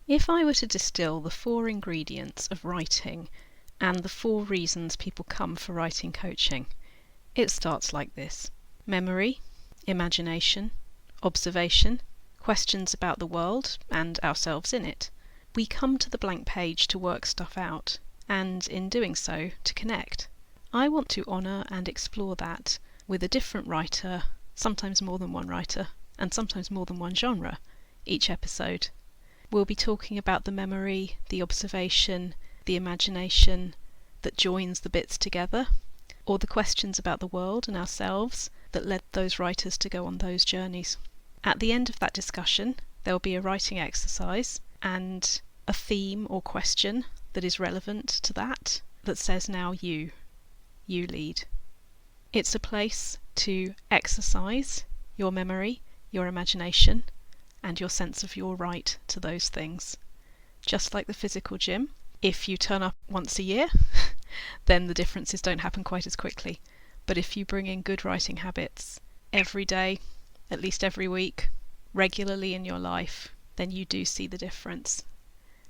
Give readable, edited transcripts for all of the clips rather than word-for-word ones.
If I were to distill the 4 ingredients of writing and the 4 reasons people come for writing coaching, it starts like this: memory, imagination, observation, questions about the world and ourselves in it. We come to the blank page to work stuff out, and in doing so, to connect. I want to honour and explore that with a different writer, sometimes more than one writer, and sometimes more than one genre, each episode. We'll be talking about the memory, the observation, the imagination that joins the bits together, or the questions about the world and ourselves that led those writers to go on those journeys. At the end of that discussion, there will be a writing exercise and a theme or question that is relevant to that says, now you lead. It's a place to exercise your memory, your imagination, and your sense of your right to those things. Just like the physical gym, if you turn up once a year, then the differences don't happen quite as quickly. But if you bring in good writing habits every day, at least every week, regularly in your life, then you do see the difference.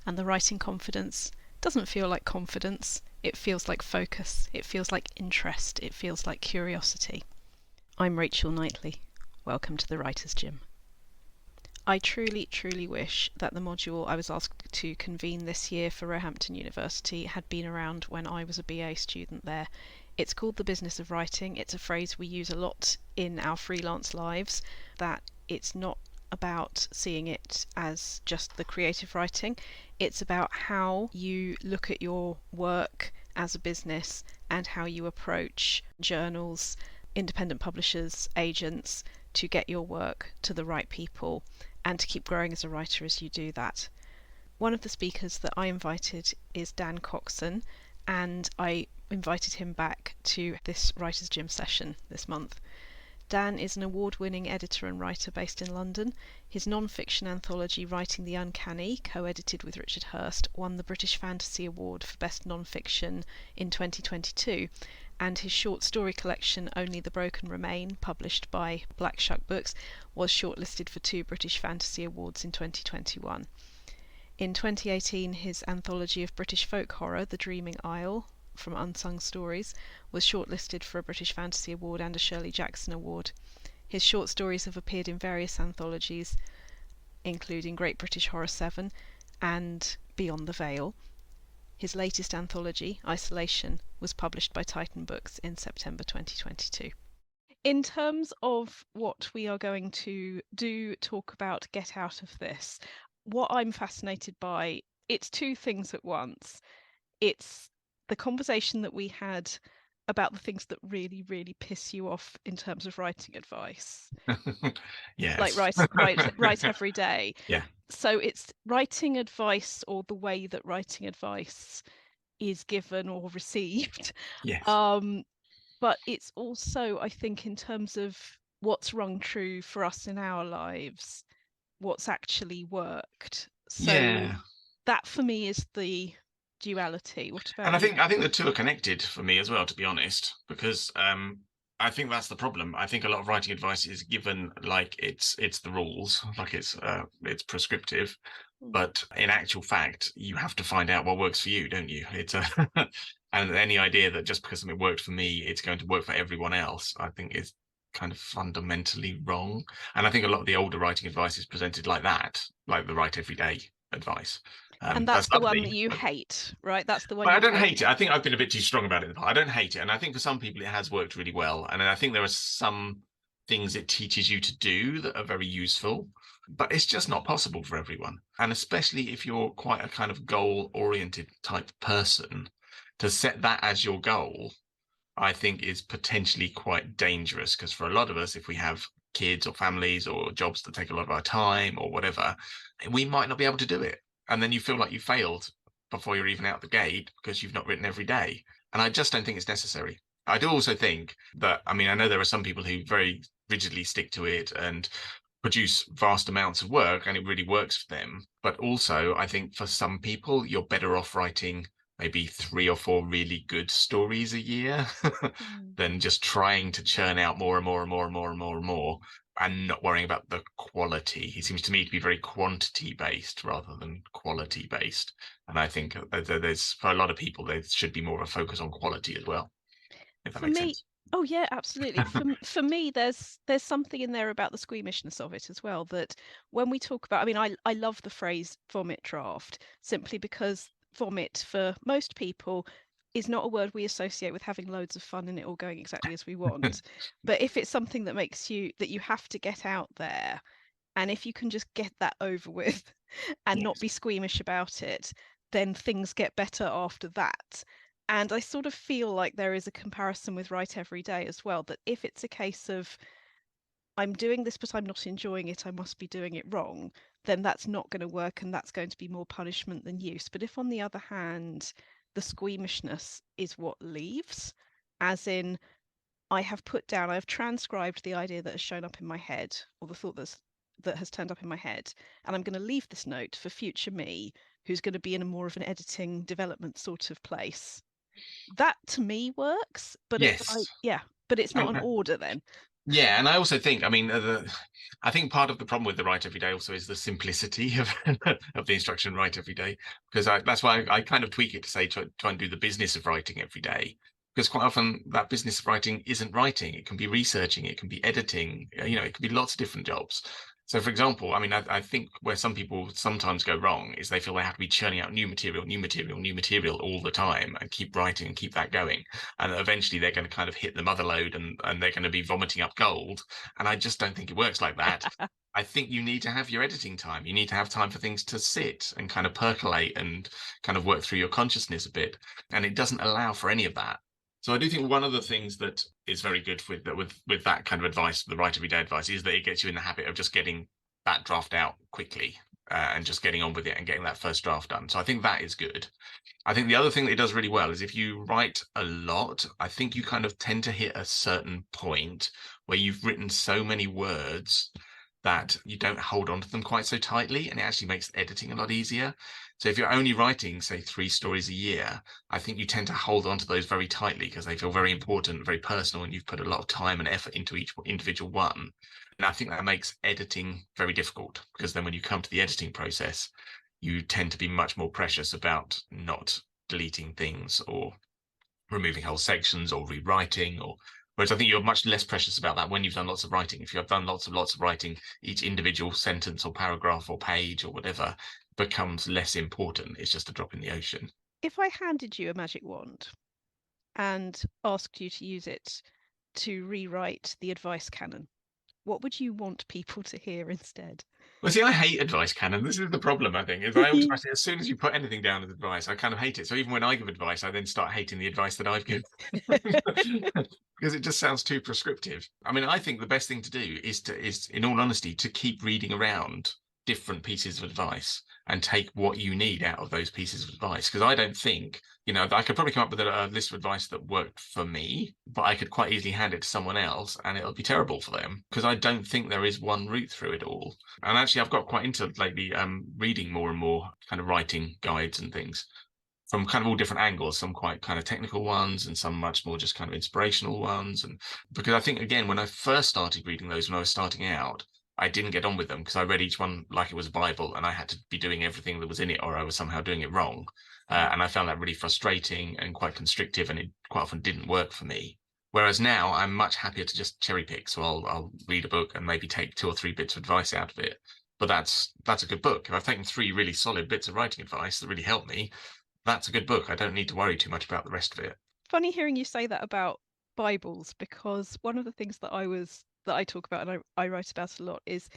And the writing confidence doesn't feel like confidence, it feels like focus, it feels like interest, it feels like curiosity. I'm Rachel Knightley. Welcome to the Writer's Gym. I truly, truly wish that the module I was asked to convene this year for Roehampton University had been around when I was a BA student there. It's called the business of writing. It's a phrase we use a lot in our freelance lives, that it's not about seeing it as just the creative writing. It's about how you look at your work as a business and how you approach journals, independent publishers, agents, to get your work to the right people and to keep growing as a writer as you do that. One of the speakers that I invited is Dan Coxon, and I invited him back to this Writer's Gym session this month. Dan is an award-winning editor and writer based in London. His non-fiction anthology Writing the Uncanny, co-edited with Richard Hirst, won the British Fantasy Award for Best Non-Fiction in 2022, and his short story collection Only the Broken Remain, published by Shuck Books, was shortlisted for 2 British Fantasy Awards in 2021. In 2018, his anthology of British folk horror, The Dreaming Isle, from Unsung Stories, was shortlisted for a British Fantasy Award and a Shirley Jackson Award. His short stories have appeared in various anthologies, including Great British Horror 7 and Beyond the Veil. His latest anthology, Isolation, was published by Titan Books in September 2022. In terms of what we are going to talk about, get out of this, what I'm fascinated by, it's 2 things at once. It's the conversation that we had about the things that really, really piss you off in terms of writing advice. Yes. Like write every day. Yeah. So it's writing advice, or the way that writing advice is given or received. Yes. But it's also, I think, in terms of what's rung true for us in our lives, what's actually worked. So Yeah. that for me is the duality. What about And you? I think the 2 are connected for me as well, to be honest, because I think that's the problem. I think a lot of writing advice is given like it's the rules, like it's prescriptive, but in actual fact, you have to find out what works for you, don't you? It's and any idea that just because something worked for me, it's going to work for everyone else, I think is kind of fundamentally wrong. And I think a lot of the older writing advice is presented like that, like the write everyday advice. And that's the lovely, one that you hate, right? That's the one but I you don't hate. hate it. I think I've been a bit too strong about it in the past. I don't hate it. And I think for some people it has worked really well. And I think there are some things it teaches you to do that are very useful, but it's just not possible for everyone. And especially if you're quite a kind of goal-oriented type person, to set that as your goal, I think is potentially quite dangerous, because for a lot of us, if we have kids or families or jobs that take a lot of our time or whatever, we might not be able to do it. And then you feel like you failed before you're even out the gate because you've not written every day. And I just don't think it's necessary. I do also think that, I mean, I know there are some people who very rigidly stick to it and produce vast amounts of work and it really works for them. But also, I think for some people, you're better off writing maybe 3 or 4 really good stories a year than just trying to churn out more and more and more and more and more and more and not worrying about the quality. It seems to me to be very quantity based rather than quality based. And I think there's, for a lot of people, there should be more of a focus on quality as well, if that For makes me, sense. oh yeah, absolutely. For me, there's something in there about the squeamishness of it as well. That when we talk about, I mean, I love the phrase vomit draft simply because vomit for most people is not a word we associate with having loads of fun and it all going exactly as we want. But if it's something that makes you that you have to get out there, and if you can just get that over with and not Yes. be squeamish about it, then things get better after that. And I sort of feel like there is a comparison with Write Every Day as well, that if it's a case of I'm doing this but I'm not enjoying it, I must be doing it wrong, then that's not going to work and that's going to be more punishment than use. But if, on the other hand, the squeamishness is what leaves, as in I've transcribed the idea that has shown up in my head, or the thought that has turned up in my head, and I'm going to leave this note for future me, who's going to be in a more of an editing development sort of place. That to me works, but Yes. but it's not Um, an order then. Yeah, and I also think, I mean, I think part of the problem with the Write Every Day also is the simplicity of of the instruction Write Every Day, because that's why I kind of tweak it to say try and do the business of writing every day, because quite often that business of writing isn't writing. It can be researching, it can be editing, it can be lots of different jobs. So, for example, I mean, I think where some people sometimes go wrong is they feel they have to be churning out new material, new material, new material all the time and keep writing and keep that going, and eventually they're going to kind of hit the mother load and they're going to be vomiting up gold. And I just don't think it works like that. I think you need to have your editing time. You need to have time for things to sit and kind of percolate and kind of work through your consciousness a bit. And it doesn't allow for any of that. So I do think one of the things that is very good with that kind of advice, the Write Every Day advice, is that it gets you in the habit of just getting that draft out quickly and just getting on with it and getting that first draft done. So I think that is good. I think the other thing that it does really well is if you write a lot, I think you kind of tend to hit a certain point where you've written so many words that you don't hold on to them quite so tightly, and it actually makes editing a lot easier. So if you're only writing, say, 3 stories a year, I think you tend to hold on to those very tightly because they feel very important, very personal, and you've put a lot of time and effort into each individual one. And I think that makes editing very difficult because then when you come to the editing process, you tend to be much more precious about not deleting things or removing whole sections or rewriting, or whereas I think you're much less precious about that when you've done lots of writing. If you have done lots of writing, each individual sentence or paragraph or page or whatever becomes less important. It's just a drop in the ocean. If I handed you a magic wand and asked you to use it to rewrite the advice canon, what would you want people to hear instead? Well, see, I hate advice canon. This is the problem, I think, is I automatically, as soon as you put anything down as advice, I kind of hate it. So even when I give advice, I then start hating the advice that I've given because it just sounds too prescriptive. I mean, I think the best thing to do is in all honesty, to keep reading around different pieces of advice and take what you need out of those pieces of advice. Because I don't think, I could probably come up with a list of advice that worked for me, but I could quite easily hand it to someone else and it'll be terrible for them because I don't think there is one route through it all. And actually, I've got quite into lately reading more and more kind of writing guides and things from kind of all different angles, some quite kind of technical ones and some much more just kind of inspirational ones. And because I think, again, when I first started reading those when I was starting out, I didn't get on with them because I read each one like it was a Bible and I had to be doing everything that was in it or I was somehow doing it wrong. And I found that really frustrating and quite constrictive, and it quite often didn't work for me. Whereas now I'm much happier to just cherry pick. So I'll read a book and maybe take 2 or 3 bits of advice out of it. But that's a good book. If I've taken 3 really solid bits of writing advice that really helped me, that's a good book. I don't need to worry too much about the rest of it. Funny hearing you say that about Bibles, because one of the things that I talk about and I write about a lot is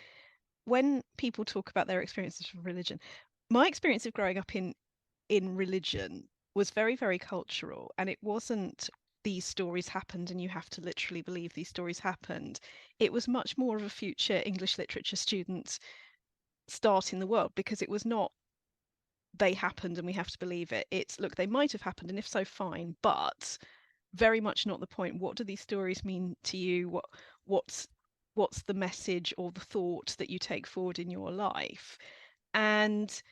when people talk about their experiences from religion. My experience of growing up in religion was very, very cultural, and it wasn't these stories happened and you have to literally believe these stories happened. It was much more of a future English literature student start in the world, because it was not they happened and we have to believe it. It's, look, they might have happened, and if so, fine, but very much not the point. What do these stories mean to you? What's what's the message or the thought that you take forward in your life? And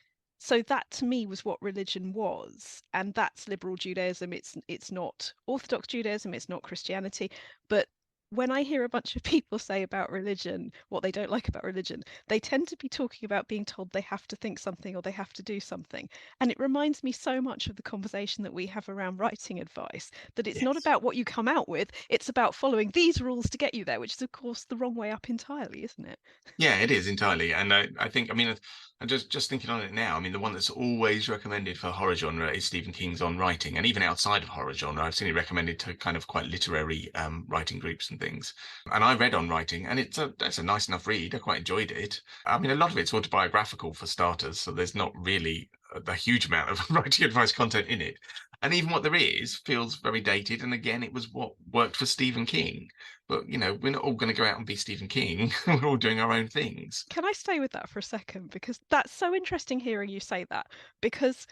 So that to me was what religion was, and that's liberal Judaism. It's not Orthodox Judaism, it's not Christianity. But when I hear a bunch of people say about religion what they don't like about religion, they tend to be talking about being told they have to think something or they have to do something. And it reminds me so much of the conversation that we have around writing advice, that it's not Yes. about what you come out with, it's about following these rules to get you there, which is of course the wrong way up entirely, isn't it? Yeah, it is entirely. And I think, I mean, I'm just thinking on it now. I mean, the one that's always recommended for horror genre is Stephen King's On Writing. And even outside of horror genre, I've seen it recommended to kind of quite literary writing groups and things. And I read On Writing, and it's a nice enough read. I quite enjoyed it. I mean, a lot of it's autobiographical for starters, so there's not really a huge amount of writing advice content in it. And even what there is feels very dated. And again, it was what worked for Stephen King. But, we're not all going to go out and be Stephen King. We're all doing our own things. Can I stay with that for a second? Because that's so interesting hearing you say that. Because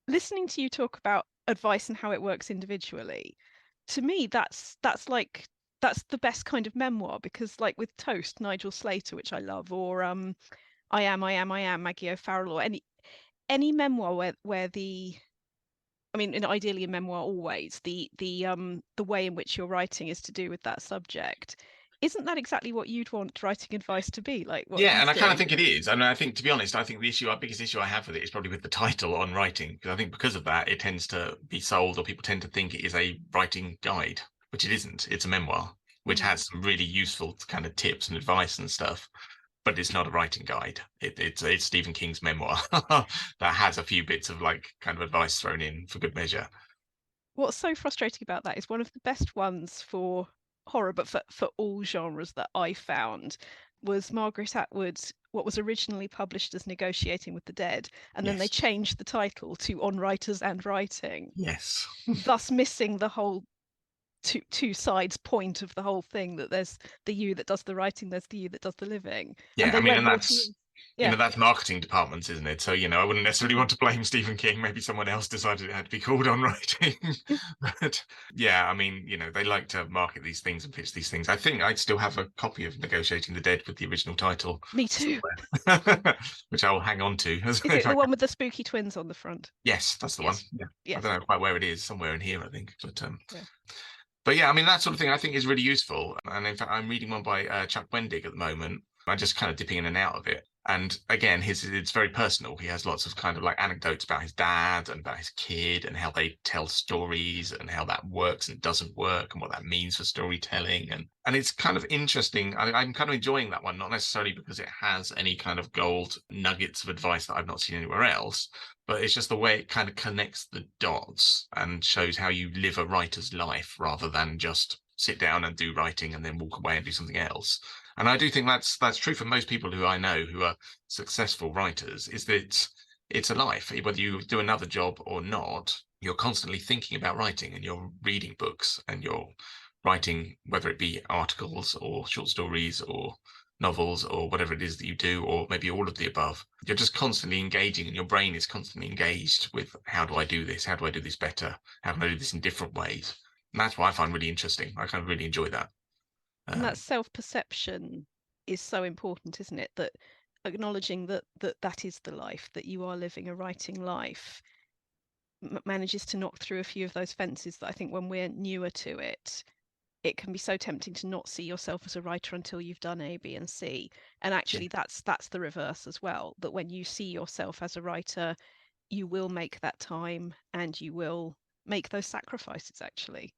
listening to you talk about advice and how it works individually, to me, that's the best kind of memoir. Because like with Toast, Nigel Slater, which I love, or I am Maggie O'Farrell, or any memoir where the I mean, and ideally a memoir always, the way in which you're writing is to do with that subject. Isn't that exactly what you'd want writing advice to be, like what Yeah, he's and I kind of doing? think it is. And I think, to be honest, I think our biggest issue I have with it is probably with the title On Writing, because I think because of that, it tends to be sold, or people tend to think it is a writing guide, which it isn't. It's a memoir, which Mm. has some really useful kind of tips and advice and stuff, but it's not a writing guide. It's Stephen King's memoir that has a few bits of like kind of advice thrown in for good measure. What's so frustrating about that is one of the best ones for horror, but for all genres that I found was Margaret Atwood's what was originally published as Negotiating with the Dead, and then they Yes. changed the title to On Writers and Writing, Yes. thus missing the whole two sides point of the whole thing, that there's the you that does the writing, there's the you that does the living, and Yeah, I they mean, went and more towards yeah. that's marketing departments, isn't it? So, I wouldn't necessarily Mm. want to blame Stephen King. Maybe someone else decided it had to be called On Writing. But yeah, I mean, they like to market these things and pitch these things. I think I still have a copy of Negotiating the Dead with the original title Me too. somewhere, which I'll hang on to. Is it the one with the spooky twins on the front? Yes, that's the one. Yes. Yeah. I Yes. don't know quite where it is, somewhere in here, I think. Yeah. But yeah, I mean, that sort of thing I think is really useful. And in fact, I'm reading one by Chuck Wendig at the moment. I'm just kind of dipping in and out of it. And again, it's very personal. He has lots of kind of like anecdotes about his dad and about his kid and how they tell stories and how that works and doesn't work and what that means for storytelling. And it's kind of interesting. I'm kind of enjoying that one, not necessarily because it has any kind of gold nuggets of advice that I've not seen anywhere else, but it's just the way it kind of connects the dots and shows how you live a writer's life rather than just sit down and do writing and then walk away and do something else. And I do think that's true for most people who I know who are successful writers, is that it's a life. Whether you do another job or not, you're constantly thinking about writing and you're reading books and you're writing, whether it be articles or short stories or novels or whatever it is that you do, or maybe all of the above. You're just constantly engaging and your brain is constantly engaged with how do I do this? How do I do this better? How can I do this in different ways? And that's what I find really interesting. I kind of really enjoy that. And that Um, self-perception is so important, isn't it? That acknowledging that is the life, that you are living a writing life, manages to knock through a few of those fences that I think when we're newer to it, it can be so tempting to not see yourself as a writer until you've done A, B, and C. And yeah. actually that's the reverse as well, that when you see yourself as a writer, you will make that time and you will make those sacrifices actually.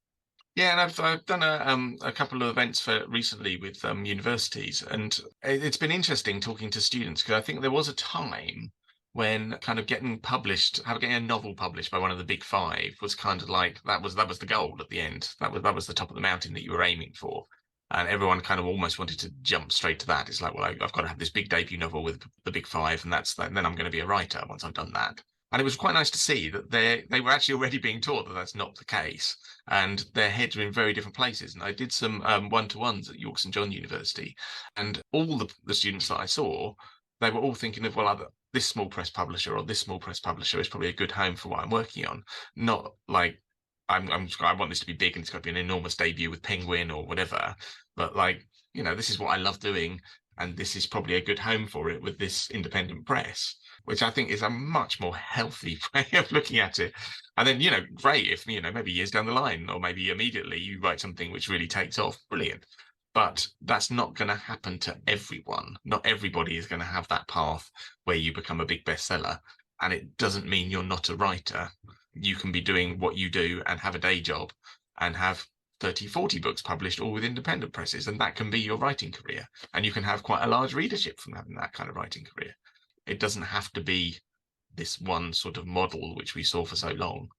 Yeah, and I've done a couple of events for recently with universities, and it's been interesting talking to students because I think there was a time when kind of getting a novel published by one of the big five was kind of like that was the goal at the end. That was the top of the mountain that you were aiming for, and everyone kind of almost wanted to jump straight to that. It's like, well, I've got to have this big debut novel with the big five, and that's that. And then I'm going to be a writer once I've done that. And it was quite nice to see that they were actually already being taught that that's not the case, and their heads are in very different places. And I did some one-to-ones at York St John University, and all the students that I saw, they were all thinking of, well, this small press publisher or this small press publisher is probably a good home for what I'm working on. Not like I want this to be big and it's got to be an enormous debut with Penguin or whatever, but like, this is what I love doing. and this is probably a good home for it with this independent press, which I think is a much more healthy way of looking at it. And then, great if, maybe years down the line, or maybe immediately you write something which really takes off, brilliant. But that's not going to happen to everyone. Not everybody is going to have that path where you become a big bestseller. And it doesn't mean you're not a writer. You can be doing what you do and have a day job and have 30, 40 books published, all with independent presses. And that can be your writing career. And you can have quite a large readership from having that kind of writing career. It doesn't have to be this one sort of model, which we saw for so long.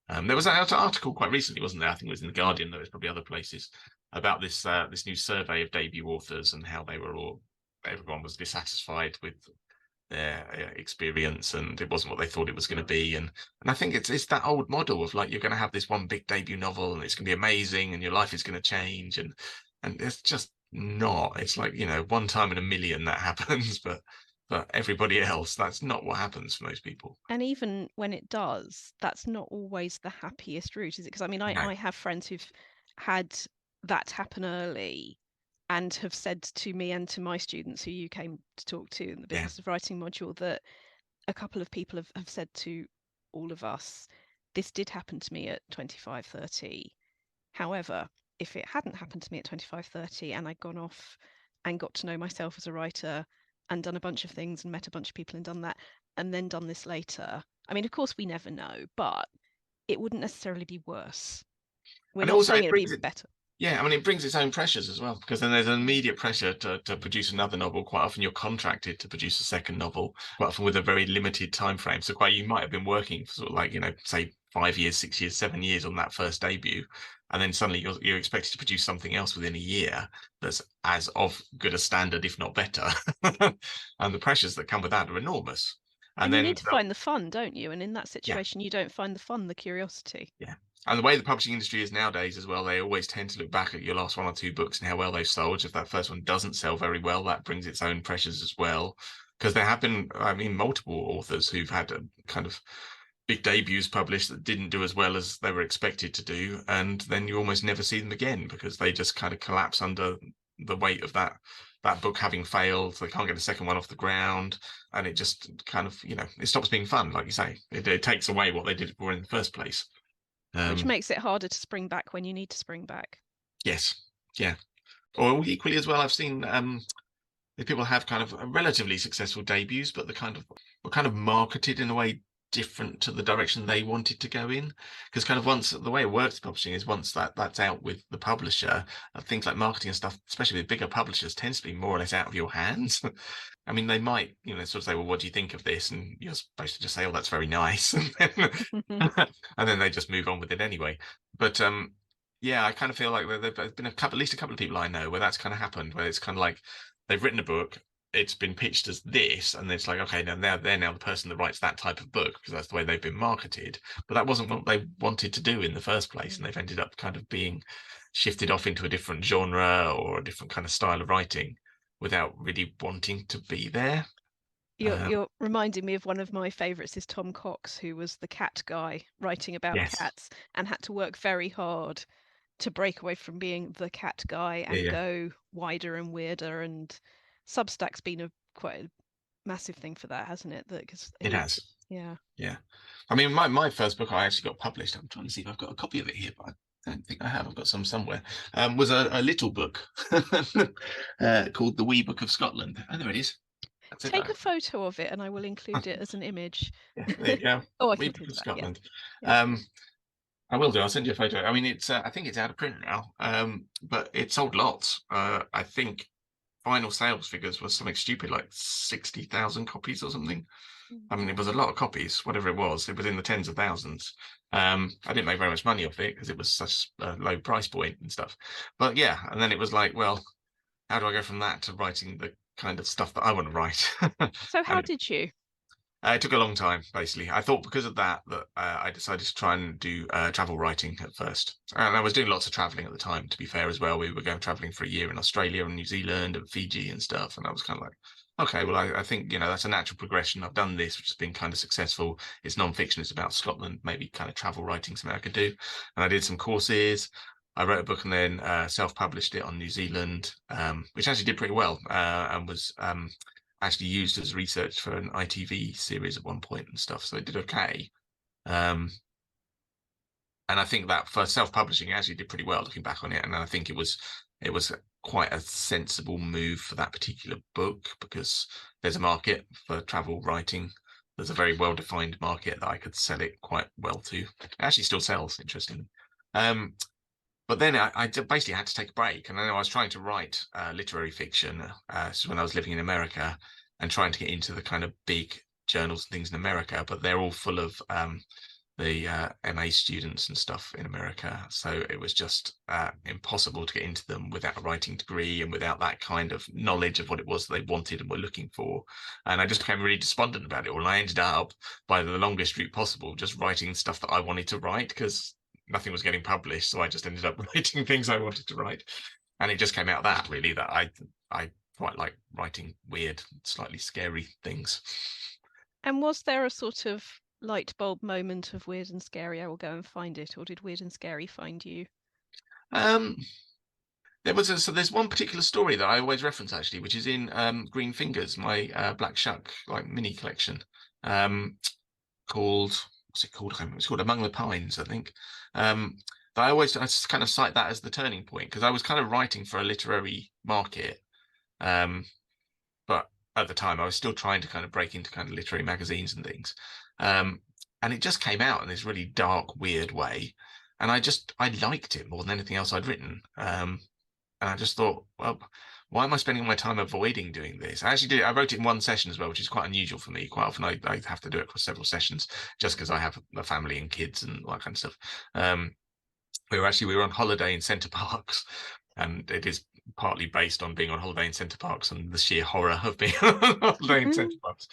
There was an article quite recently, wasn't there? I think it was in The Guardian, there was probably other places, about this new survey of debut authors and how everyone was dissatisfied with their experience, and it wasn't what they thought it was going to be. And I think it's that old model of like, you're going to have this one big debut novel and it's going to be amazing and your life is going to change, and it's just not. It's like, one time in a million that happens, but everybody else, that's not what happens for most people. And even when it does, that's not always the happiest route, is it? Because I mean, I have friends who've had that happen early and have said to me and to my students who you came to talk to in the business of writing module, that a couple of people have said to all of us, this did happen to me at 25, 30. However, if it hadn't happened to me at 25, 30 and I'd gone off and got to know myself as a writer and done a bunch of things and met a bunch of people and done that, and then done this later, I mean, of course we never know, but it wouldn't necessarily be worse. We're not saying it'd be better. Yeah, I mean, it brings its own pressures as well, because then there's an immediate pressure to produce another novel. Quite often you're contracted to produce a second novel, quite often with a very limited time frame. So you might have been working for sort of like, say 5 years, 6 years, 7 years on that first debut. And then suddenly you're expected to produce something else within a year that's as of good a standard, if not better. And the pressures that come with that are enormous. And then you need to find the fun, don't you? And in that situation, you don't find the fun, the curiosity. Yeah. And the way the publishing industry is nowadays as well, they always tend to look back at your last 1 or 2 books and how well they've sold. If that first one doesn't sell very well, that brings its own pressures as well. Because there have been, multiple authors who've had a kind of big debuts published that didn't do as well as they were expected to do. And then you almost never see them again because they just kind of collapse under the weight of that book having failed. They can't get a second one off the ground. And it just kind of, it stops being fun, like you say. It takes away what they did for in the first place. Which makes it harder to spring back when you need to spring back. Yes. Yeah. Or equally as well, I've seen people have kind of relatively successful debuts, but were kind of marketed in a way different to the direction they wanted to go in. Because kind of once the way it works publishing is once that's out with the publisher, things like marketing and stuff, especially with bigger publishers, tends to be more or less out of your hands. I mean, they might, sort of say, well, what do you think of this? And you're supposed to just say, oh, that's very nice. And then they just move on with it anyway. But I kind of feel like there's been at least a couple of people I know where that's kind of happened, where it's kind of like they've written a book, it's been pitched as this, and it's like, okay, now they're now the person that writes that type of book because that's the way they've been marketed. But that wasn't what they wanted to do in the first place, and they've ended up kind of being shifted off into a different genre or a different kind of style of writing without really wanting to be there. You're reminding me of one of my favourites is Tom Cox, who was the cat guy writing about cats and had to work very hard to break away from being the cat guy and go wider and weirder. And Substack's been quite a massive thing for that, hasn't it? It has. Yeah. Yeah. I mean, my first book I actually got published. I'm trying to see if I've got a copy of it here, but I don't think I have. I've got some somewhere. Was a little book called The Wee Book of Scotland. Oh, there it is. Take a photo of it and I will include it as an image. Yeah, there you go. Wee Book of Scotland. Yeah. I will do. I'll send you a photo. I mean, it's I think it's out of print now, but it sold lots. I think final sales figures was something stupid like 60,000 copies or something. I mean, it was a lot of copies, whatever it was. It was in the tens of thousands. I didn't make very much money off it because it was such a low price point and stuff. But yeah, and then it was like, well, how do I go from that to writing the kind of stuff that I want to write? So how did you? It took a long time, basically. I thought because of that I decided to try and do travel writing at first. And I was doing lots of traveling at the time, to be fair, as well. We were going traveling for a year in Australia and New Zealand and Fiji and stuff. And I was kind of like, okay, well, I think, that's a natural progression. I've done this, which has been kind of successful. It's non-fiction. It's about Scotland, maybe kind of travel writing, something I could do. And I did some courses. I wrote a book and then self-published it on New Zealand, which actually did pretty well, and was actually used as research for an ITV series at one point and stuff. So it did okay. And I think that for self-publishing, it actually did pretty well looking back on it. And I think it was quite a sensible move for that particular book, because there's a market for travel writing. There's a very well-defined market that I could sell it quite well to. It actually still sells, interestingly. But then I basically had to take a break, and then I was trying to write literary fiction when I was living in America, and trying to get into the kind of big journals and things in America, but they're all full of the MA students and stuff in America. So it was just impossible to get into them without a writing degree and without that kind of knowledge of what it was they wanted and were looking for. And I just became really despondent about it all. And I ended up, by the longest route possible, just writing stuff that I wanted to write, because nothing was getting published. So I just ended up writing things I wanted to write. And it just came out of that, really, that I quite like writing weird, slightly scary things. And was there a sort of light bulb moment of weird and scary, I will go and find it, or did weird and scary find you? There's one particular story that I always reference, actually, which is in Green Fingers, my Black Shuck mini collection, called, what's it called? It's called Among the Pines, I think. I kind of cite that as the turning point, because I was kind of writing for a literary market, but at the time I was still trying to kind of break into kind of literary magazines and things, and it just came out in this really dark, weird way, and I liked it more than anything else I'd written. And I just thought, well, why am I spending my time avoiding doing this? I wrote it in one session as well, which is quite unusual for me. Quite often I have to do it across several sessions, just because I have a family and kids and all that kind of stuff. We were on holiday in Center Parcs, and it is partly based on being on holiday in Center Parcs and the sheer horror of being on holiday in Center Parcs.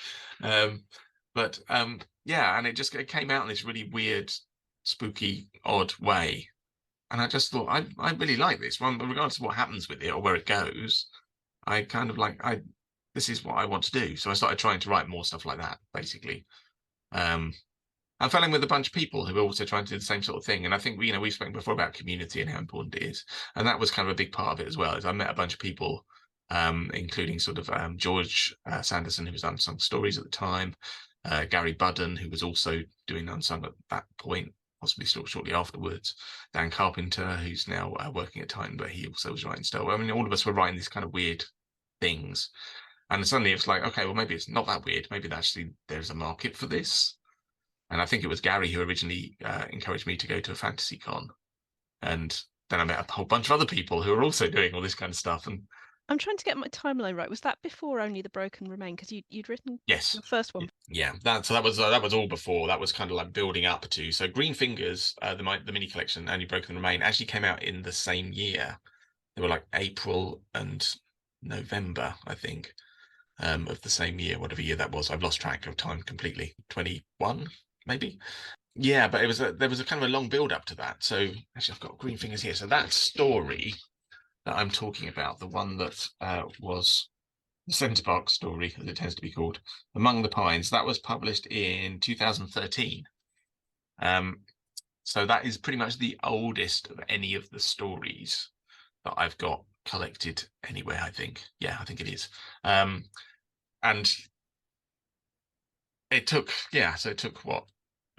Yeah, and it came out in this really weird, spooky, odd way. And I just thought, I really like this one, but regardless of what happens with it or where it goes, I kind of this is what I want to do. So I started trying to write more stuff like that, basically. I fell in with a bunch of people who were also trying to do the same sort of thing. And I think, we've spoken before about community and how important it is. And that was kind of a big part of it as well, is I met a bunch of people, including sort of George Sanderson, who was Unsung Stories at the time, Gary Budden, who was also doing Unsung at that point, possibly still shortly afterwards, Dan Carpenter, who's now working at Titan, but he also was writing stuff. I mean, all of us were writing these kind of weird things. And suddenly it was like, okay, well, maybe it's not that weird. Maybe there's a market for this. And I think it was Gary who originally encouraged me to go to a fantasy con. And then I met a whole bunch of other people who were also doing all this kind of stuff. And I'm trying to get my timeline right. Was that before Only the Broken Remain? Because you'd written yes, the first one. Yeah, that was all before. That was kind of like building up to. So Green Fingers, the mini collection, Only Broken Remain, actually came out in the same year. They were like April and November, I think, of the same year, whatever year that was. I've lost track of time completely. 21, maybe. Yeah, but there was a kind of a long build up to that. So actually, I've got Green Fingers here. So that story that I'm talking about, the one that was the Center Parcs story, as it tends to be called, Among the Pines, that was published in 2013. So that is pretty much the oldest of any of the stories that I've got collected anywhere, I think. Yeah, I think it is. And it took what,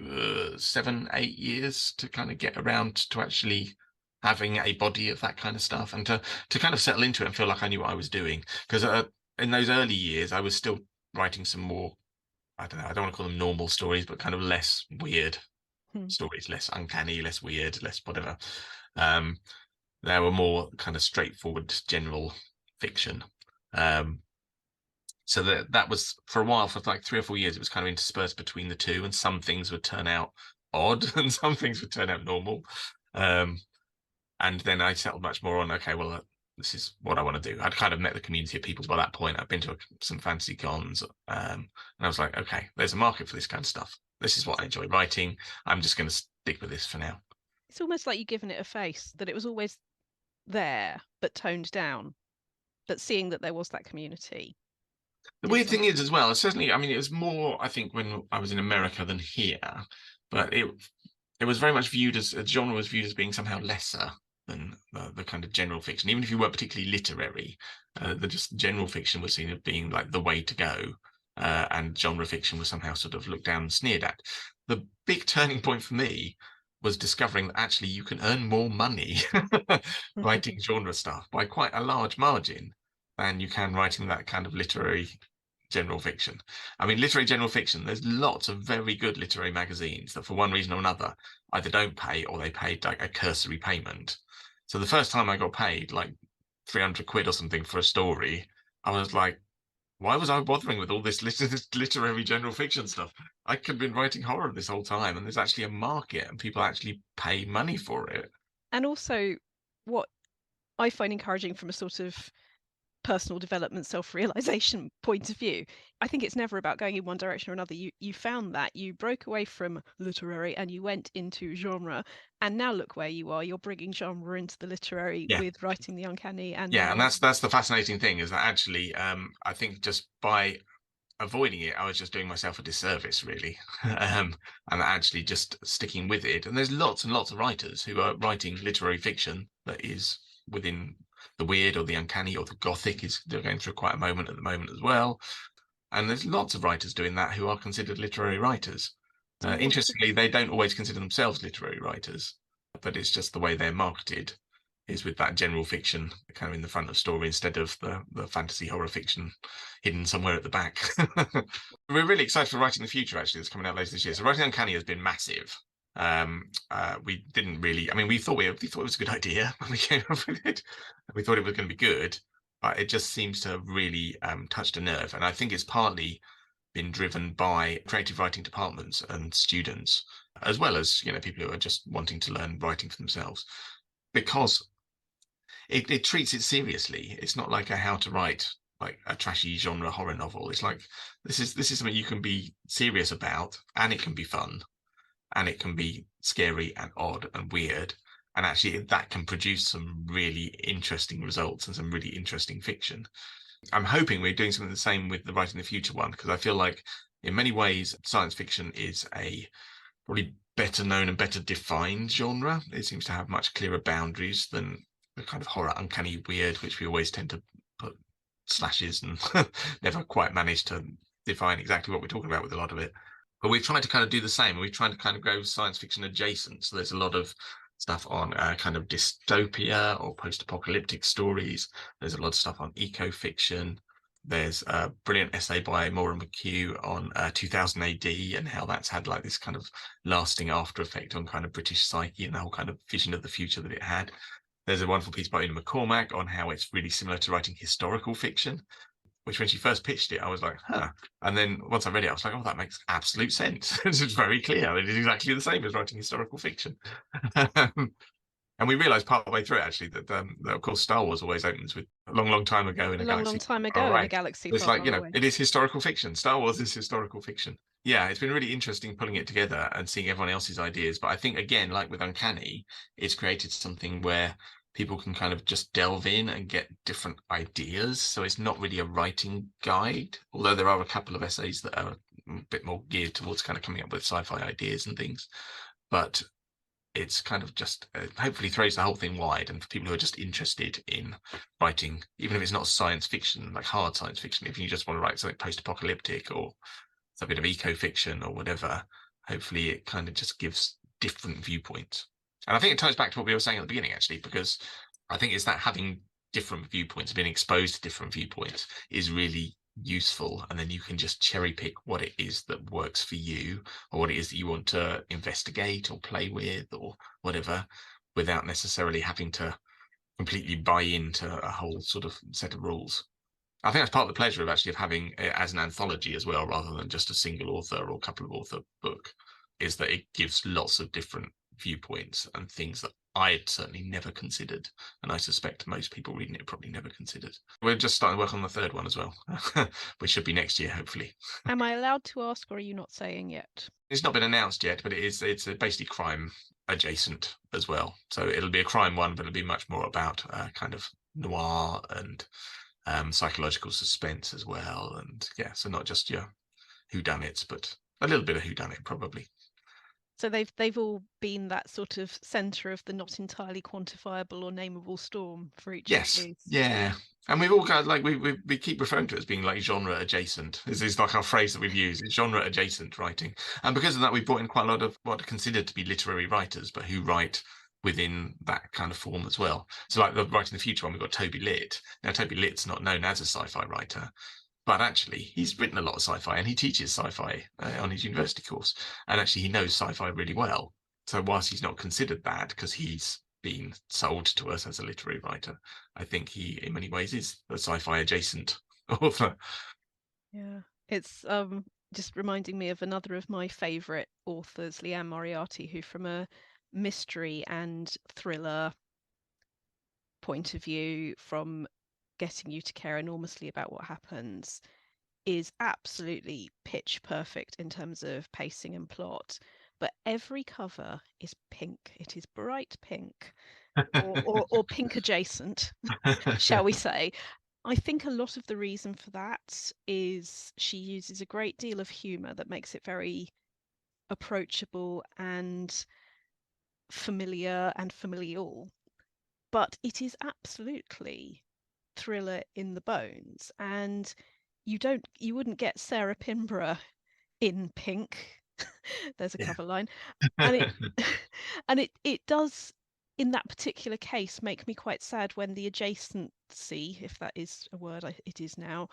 7-8 years to kind of get around to actually having a body of that kind of stuff, and to kind of settle into it and feel like I knew what I was doing. Because in those early years, I was still writing some more, I don't know, I don't want to call them normal stories, but kind of less weird stories, less uncanny, less weird, less whatever. There were more kind of straightforward general fiction. So that was, for a while, for like 3 or 4 years, it was kind of interspersed between the two, and some things would turn out odd and some things would turn out normal. And then I settled much more on, okay, well, this is what I want to do. I'd kind of met the community of people by that point. I'd been to some fancy cons, and I was like, okay, there's a market for this kind of stuff. This is what I enjoy writing. I'm just going to stick with this for now. It's almost like you've given it a face, that it was always there, but toned down. But seeing that there was that community. The weird thing is as well, certainly, I mean, it was more, I think, when I was in America than here, but it was very much viewed as, a genre was viewed as being somehow lesser. than the kind of general fiction. Even if you weren't particularly literary, the just general fiction was seen as being like the way to go, and genre fiction was somehow sort of looked down and sneered at. The big turning point for me was discovering that actually you can earn more money writing genre stuff by quite a large margin than you can writing that kind of literary general fiction. I mean, literary general fiction, there's lots of very good literary magazines that for one reason or another either don't pay or they paid like a cursory payment. So the first time I got paid like 300 quid or something for a story, I was like, why was I bothering with all this literary general fiction stuff? I could have been writing horror this whole time, and there's actually a market and people actually pay money for it. And also, what I find encouraging from a sort of personal development, self-realization point of view, I think it's never about going in one direction or another. You found that you broke away from literary and you went into genre, and now look where you are. You're bringing genre into the literary Yeah. with Writing the Uncanny, and Yeah, now and that's the fascinating thing is that actually, I think just by avoiding it, I was just doing myself a disservice, really, and actually just sticking with it. And there's lots and lots of writers who are writing literary fiction that is within the weird or the uncanny or the gothic. They're going through quite a moment at the moment as well. And there's lots of writers doing that who are considered literary writers. Interestingly, they don't always consider themselves literary writers, but it's just the way they're marketed is with that general fiction kind of in the front of story instead of the fantasy horror fiction hidden somewhere at the back. We're really excited for Writing the Future, actually, that's coming out later this year. So Writing Uncanny has been massive. We didn't really, I mean, we thought it was a good idea when we came up with it. We thought it was going to be good, but it just seems to have really touched a nerve. And I think it's partly been driven by creative writing departments and students, as well as, people who are just wanting to learn writing for themselves, because it treats it seriously. It's not like a how to write like a trashy genre horror novel. It's like this is something you can be serious about, and it can be fun, and it can be scary and odd and weird, and actually that can produce some really interesting results and some really interesting fiction. I'm hoping we're doing something the same with the Writing the Future one, because I feel like in many ways science fiction is a probably better known and better defined genre. It seems to have much clearer boundaries than the kind of horror, uncanny, weird, which we always tend to put slashes and never quite manage to define exactly what we're talking about with a lot of it. But we've tried to kind of do the same. We've tried to kind of go science fiction adjacent. So there's a lot of stuff on kind of dystopia or post-apocalyptic stories. There's a lot of stuff on eco-fiction. There's a brilliant essay by Maura McHugh on 2000 AD and how that's had like this kind of lasting after effect on kind of British psyche and the whole kind of vision of the future that it had. There's a wonderful piece by Una McCormack on how it's really similar to writing historical fiction, which when she first pitched it, I was like, huh. And then once I read it, I was like, oh, that makes absolute sense. It's very clear. It is exactly the same as writing historical fiction. And we realized part of the way through it, actually, that of course, Star Wars always opens with a long, long time ago in a galaxy. long time Far ago in a away. galaxy It's far, like, far away. it is historical fiction. Star Wars is historical fiction. Yeah, it's been really interesting pulling it together and seeing everyone else's ideas. But I think, again, like with Uncanny, it's created something where people can kind of just delve in and get different ideas. So it's not really a writing guide, although there are a couple of essays that are a bit more geared towards kind of coming up with sci-fi ideas and things. But it's kind of just hopefully throws the whole thing wide, and for people who are just interested in writing, even if it's not science fiction, like hard science fiction, if you just want to write something post-apocalyptic or a bit of eco-fiction or whatever, hopefully it kind of just gives different viewpoints. And I think it ties back to what we were saying at the beginning, actually, because I think it's that having different viewpoints, being exposed to different viewpoints is really useful, and then you can just cherry pick what it is that works for you or what it is that you want to investigate or play with or whatever, without necessarily having to completely buy into a whole sort of set of rules. I think that's part of the pleasure of actually of having it as an anthology as well, rather than just a single author or couple of author book, is that it gives lots of different viewpoints and things that I had certainly never considered, and I suspect most people reading it probably never considered. We're just starting to work on the third one as well, which should be next year, hopefully. Am I allowed to ask, or are you not saying yet? It's not been announced yet, but it's basically crime adjacent as well. So it'll be a crime one, but it'll be much more about kind of noir and psychological suspense as well. And yeah, so not just your whodunits, but a little bit of whodunit probably. So they've all been that sort of centre of the not entirely quantifiable or nameable storm for each of Yes, these. yeah. And we've all got like we keep referring to it as being like genre adjacent. This is like our phrase that we've used. It's genre adjacent writing. And because of that, we've brought in quite a lot of what are considered to be literary writers, but who write within that kind of form as well. So like the Writing the Future one, we've got Toby Litt. Now Toby Litt's not known as a sci-fi writer, but actually he's written a lot of sci-fi and he teaches sci-fi on his university course. And actually he knows sci-fi really well. So whilst he's not considered that because he's been sold to us as a literary writer, I think he, in many ways, is a sci-fi adjacent author. Yeah, it's just reminding me of another of my favourite authors, Leanne Moriarty, who, from a mystery and thriller point of view, from getting you to care enormously about what happens, is absolutely pitch perfect in terms of pacing and plot. But every cover is pink. It is bright pink, or pink adjacent, shall we say. I think a lot of the reason for that is she uses a great deal of humour that makes it very approachable and familiar and familial, but it is absolutely thriller in the bones. And you wouldn't get Sarah Pinborough in pink. There's a Yeah. cover line. And it and it does, in that particular case, make me quite sad when the adjacency, if that is a word, it is now,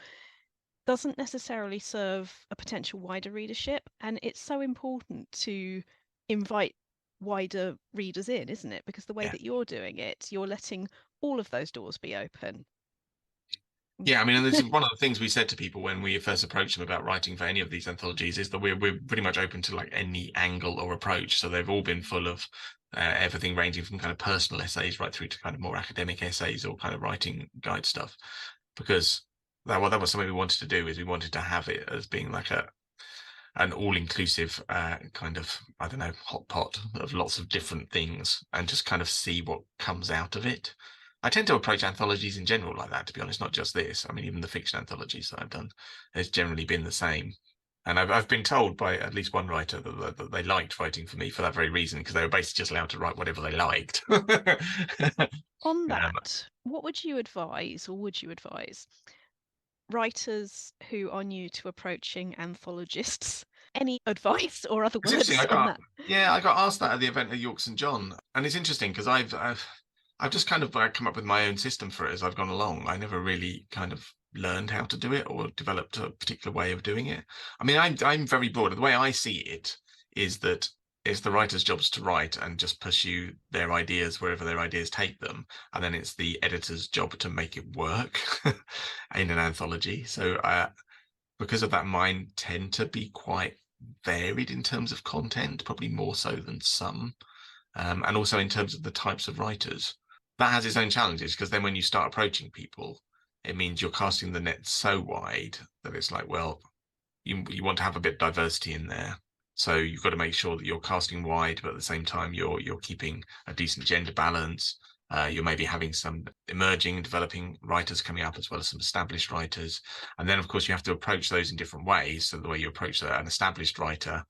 doesn't necessarily serve a potential wider readership. And it's so important to invite wider readers in, isn't it? Because the way Yeah. that you're doing it, you're letting all of those doors be open. Yeah, I mean, and this is one of the things we said to people when we first approached them about writing for any of these anthologies is that we're pretty much open to like any angle or approach. So they've all been full of everything ranging from kind of personal essays right through to kind of more academic essays or kind of writing guide stuff. Because that was something we wanted to do is we wanted to have it as being like an all-inclusive kind of, I don't know, hot pot of lots of different things and just kind of see what comes out of it. I tend to approach anthologies in general like that, to be honest, not just this. I mean, even the fiction anthologies that I've done has generally been the same. And I've been told by at least one writer that they liked writing for me for that very reason, because they were basically just allowed to write whatever they liked. On um, that, what would you advise, or would you advise writers who are new to approaching anthologists? Any advice or other it's interesting. words on that? I got asked that at the event at York St John, and it's interesting because I've just kind of come up with my own system for it as I've gone along. I never really kind of learned how to do it or developed a particular way of doing it. I mean, I'm very broad. The way I see it is that it's the writer's jobs to write and just pursue their ideas wherever their ideas take them, and then it's the editor's job to make it work in an anthology. So, because of that, mine tend to be quite varied in terms of content, probably more so than some, and also in terms of the types of writers. That has its own challenges because then when you start approaching people, it means you're casting the net so wide that it's like, well, you want to have a bit of diversity in there. So you've got to make sure that you're casting wide, but at the same time you're keeping a decent gender balance. You're maybe having some emerging and developing writers coming up as well as some established writers. And then, of course, you have to approach those in different ways. So the way you approach an established writer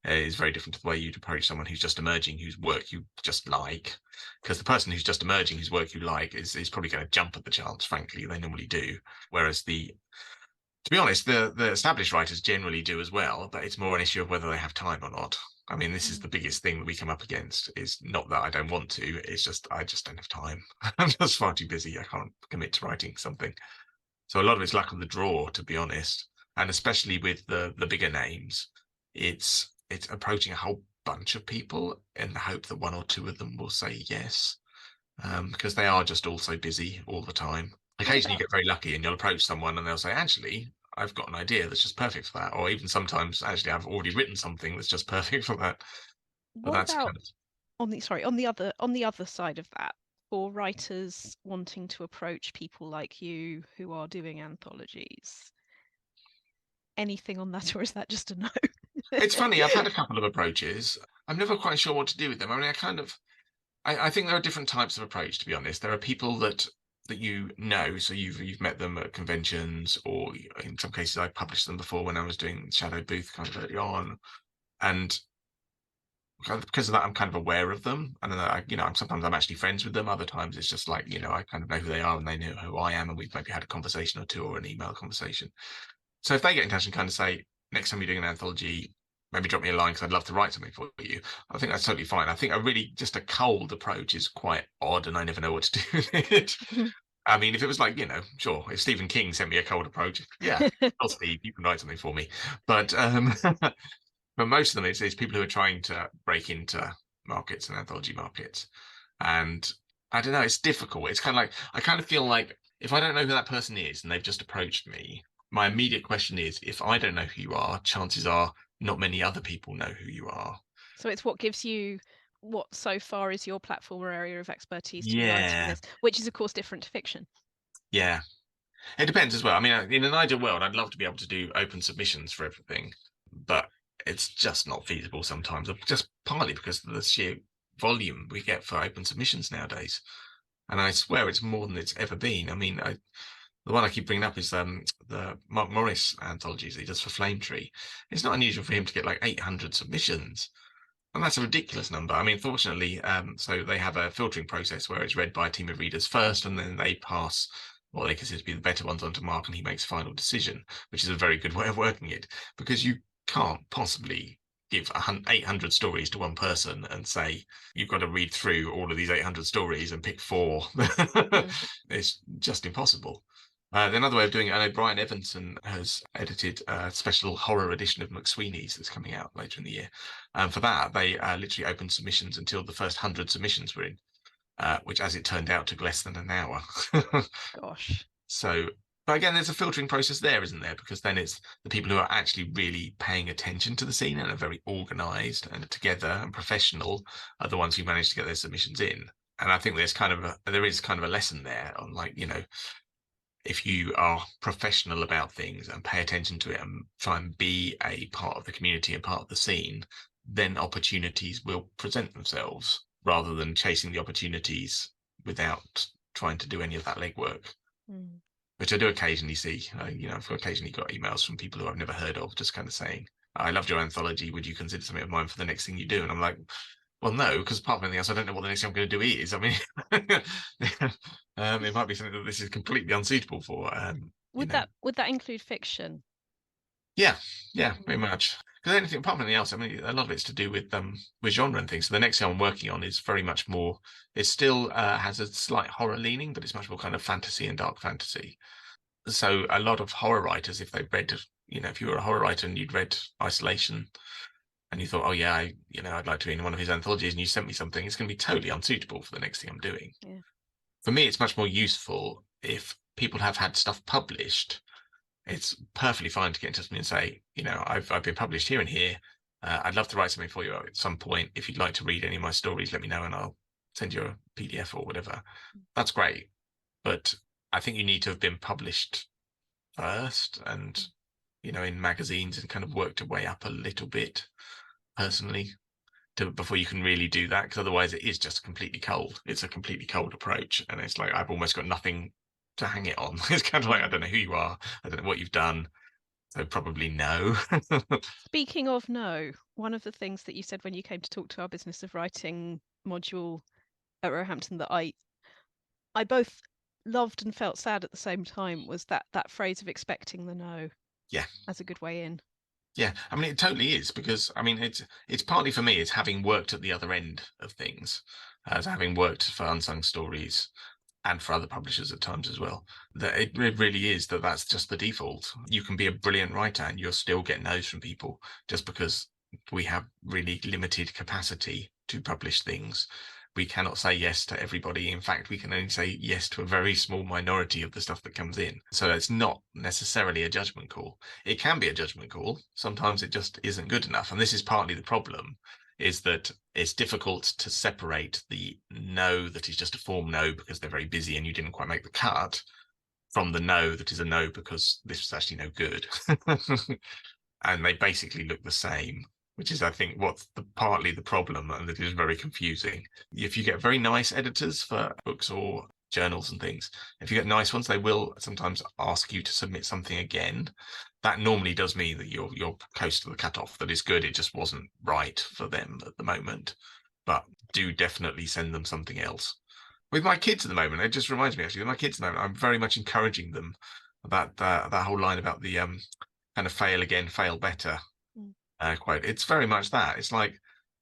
is very different to the way you'd approach someone who's just emerging, whose work you just like. Because the person who's just emerging, whose work you like, is probably going to jump at the chance, frankly. They normally do. Whereas to be honest, the established writers generally do as well, but it's more an issue of whether they have time or not. I mean, this is the biggest thing that we come up against. Is not that I don't want to; it's just I just don't have time. I'm just far too busy. I can't commit to writing something. So a lot of it's luck of the draw, to be honest, and especially with the bigger names, it's approaching a whole bunch of people in the hope that one or two of them will say yes, because they are just all so busy all the time. What Occasionally you about get very lucky and you'll approach someone and they'll say, actually, I've got an idea that's just perfect for that. Or even sometimes, actually, I've already written something that's just perfect for that. But what that's about kind of, on the other side of that, for writers wanting to approach people like you who are doing anthologies? Anything on that, or is that just a no? it's funny. I've had a couple of approaches. I'm never quite sure what to do with them. I mean, I think there are different types of approach, to be honest. There are people that you know, so you've met them at conventions, or in some cases I published them before when I was doing Shadow Booth kind of early on. And because of that, I'm kind of aware of them. And sometimes I'm actually friends with them. Other times it's just like, I kind of know who they are and they know who I am. And we've maybe had a conversation or two or an email conversation. So if they get in touch and kind of say, next time you're doing an anthology, maybe drop me a line because I'd love to write something for you, I think that's totally fine. I think just a cold approach is quite odd and I never know what to do with it. I mean, if it was like, sure, if Stephen King sent me a cold approach, yeah, well, Steve, you can write something for me. But but most of them it's people who are trying to break into markets and anthology markets. And I don't know, it's difficult. It's kind of like, I kind of feel like if I don't know who that person is and they've just approached me, my immediate question is, if I don't know who you are, chances are not many other people know who you are. So it's what gives you what so far is your platform or area of expertise to be writing Yeah. this, which is of course different to fiction. Yeah. It depends as well. I mean, in an ideal world, I'd love to be able to do open submissions for everything, but it's just not feasible sometimes, just partly because of the sheer volume we get for open submissions nowadays. And I swear it's more than it's ever been. I mean, the one I keep bringing up is the Mark Morris anthologies he does for Flame Tree. It's not unusual for him to get like 800 submissions. And that's a ridiculous number. I mean, fortunately, so they have a filtering process where it's read by a team of readers first, and then they pass what they consider to be the better ones onto Mark, and he makes a final decision, which is a very good way of working it, because you can't possibly give 800 stories to one person and say, you've got to read through all of these 800 stories and pick 4. It's just impossible. Another way of doing it, I know Brian Evanson has edited a special horror edition of McSweeney's that's coming out later in the year. And for that, they literally opened submissions until the first 100 submissions were in, which, as it turned out, took less than an hour. Gosh. So, but again, there's a filtering process there, isn't there? Because then it's the people who are actually really paying attention to the scene and are very organised and together and professional are the ones who manage to get their submissions in. And I think there is kind of a lesson there on, like, if you are professional about things and pay attention to it and try and be a part of the community and part of the scene, then opportunities will present themselves rather than chasing the opportunities without trying to do any of that legwork, which I do occasionally see. I've occasionally got emails from people who I've never heard of just kind of saying, I loved your anthology. Would you consider something of mine for the next thing you do? And I'm like, well, no, because apart from anything else, I don't know what the next thing I'm going to do is. I mean, it might be something that this is completely unsuitable for. Would that include fiction? Yeah, very much. Because anything apart from anything else, I mean, a lot of it's to do with genre and things. So the next thing I'm working on is very much more. It still has a slight horror leaning, but it's much more kind of fantasy and dark fantasy. So a lot of horror writers, if they've read, if you were a horror writer and you'd read Isolation, and you thought, oh yeah, I'd like to be in one of his anthologies, and you sent me something, it's going to be totally unsuitable for the next thing I'm doing. Yeah. For me, it's much more useful if people have had stuff published. It's perfectly fine to get in touch with me and say, I've been published here and here. I'd love to write something for you at some point. If you'd like to read any of my stories, let me know and I'll send you a PDF or whatever. That's great. But I think you need to have been published first and, in magazines and kind of worked your way up a little bit personally before you can really do that. Because otherwise it is just completely cold. It's a completely cold approach. And it's like, I've almost got nothing to hang it on. It's kind of like, I don't know who you are. I don't know what you've done. So probably no. Speaking of no, one of the things that you said when you came to talk to our business of writing module at Roehampton that I both loved and felt sad at the same time was that phrase of expecting the no. Yeah. As a good way in. Yeah, I mean, it totally is, because I mean, it's partly for me, it's having worked at the other end of things, as having worked for Unsung Stories and for other publishers at times as well, that it really is that's just the default. You can be a brilliant writer and you'll still get no's from people just because we have really limited capacity to publish things. We cannot say yes to everybody. In fact, we can only say yes to a very small minority of the stuff that comes in. So it's not necessarily a judgment call. It can be a judgment call. Sometimes it just isn't good enough. And this is partly the problem, is that it's difficult to separate the no that is just a form no because they're very busy and you didn't quite make the cut from the no that is a no because this was actually no good. And they basically look the same, which is, I think, what's partly the problem, and that is very confusing. If you get very nice editors for books or journals and things. If you get nice ones, they will sometimes ask you to submit something again. That normally does mean that you're close to the cutoff, that is good. It just wasn't right for them at the moment. But do definitely send them something else. With my kids at the moment, it just reminds me actually, with my kids at the moment, I'm very much encouraging them about that whole line about the kind of fail again, fail better quote. It's very much that. It's like,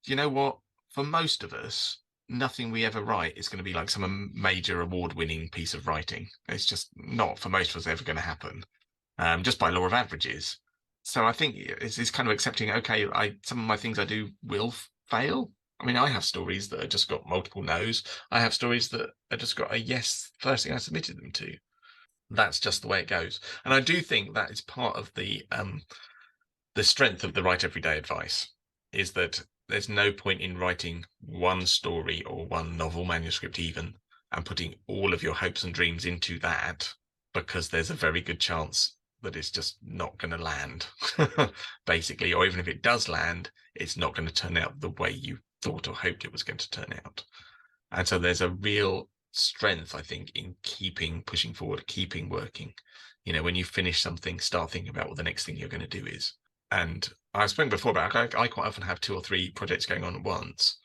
do you know what? For most of us, nothing we ever write is going to be like some major award-winning piece of writing. It's just not for most of us ever going to happen, just by law of averages. So I think it's kind of accepting, okay, some of my things I do will fail. I mean, I have stories that have just got multiple no's. I have stories that have just got a yes first thing I submitted them to. That's just the way it goes. And I do think that is part of the strength of the Write Everyday advice, is that there's no point in writing one story or one novel manuscript even and putting all of your hopes and dreams into that, because there's a very good chance that it's just not going to land, basically. Or even if it does land, it's not going to turn out the way you thought or hoped it was going to turn out. And so there's a real strength, I think, in keeping pushing forward, keeping working. When you finish something, start thinking about what the next thing you're going to do is. And I've spoken before about, I quite often have 2 or 3 projects going on at once,